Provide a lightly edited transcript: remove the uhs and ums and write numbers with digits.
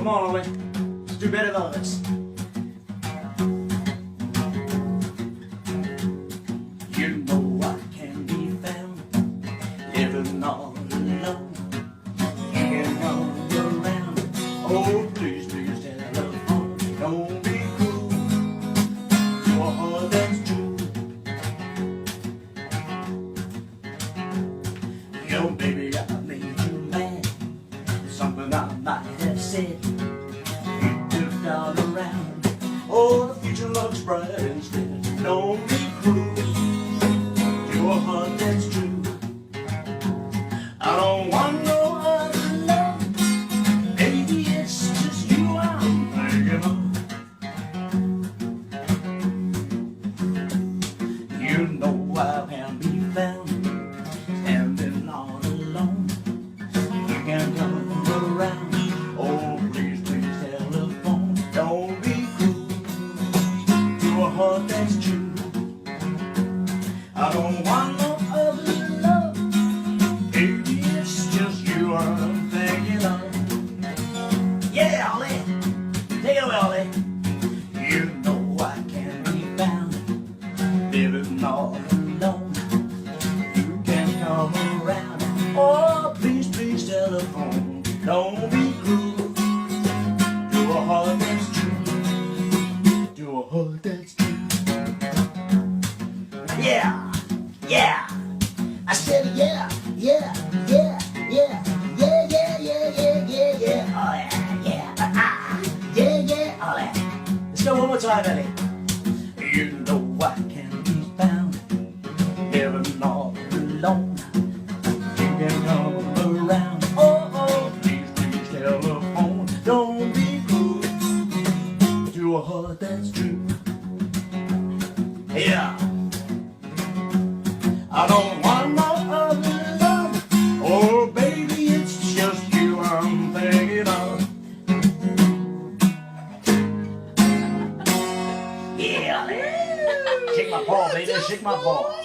Come on, Ollie. Let's do better than this. You know I can be found living all alone. Hanging all around. Oh, please, please, telephone. Don't be cruel. You're a heart that's true. Yo, baby, I made you mad. Something I might have said. You took all around. Oh, the future looks bright instead. Don't be cruel. Your heart that's true. I don't want no other love. Baby, it's just you I'm thinking of. You know I can be found standing all alone. You can come around. Oh, please, please, telephone. Don't be cruel. Your heart that's true. I don't want no other love. Baby, it's just you I'm thinking of. Yeah, Ollie. Take it away, Ollie. You know I can be found living all alone. You can come around. Oh, please, please, telephone. Don't be cruel. Do a heart that's true. Do a heart that's true. Yeah. Yeah, I said yeah, yeah, yeah, yeah, yeah, yeah, yeah, yeah, yeah, yeah, oh yeah, yeah, yeah, yeah, oh yeah. Let's go one more time, Ellie. You know I can be found living all alone. You can come around. Oh, oh, please, please, telephone. Don't be cruel to a heart that's true. Yeah. I don't want no other love. Oh, baby, it's just you I'm thinking of. Yeah, shake my paw, baby, shake my paw.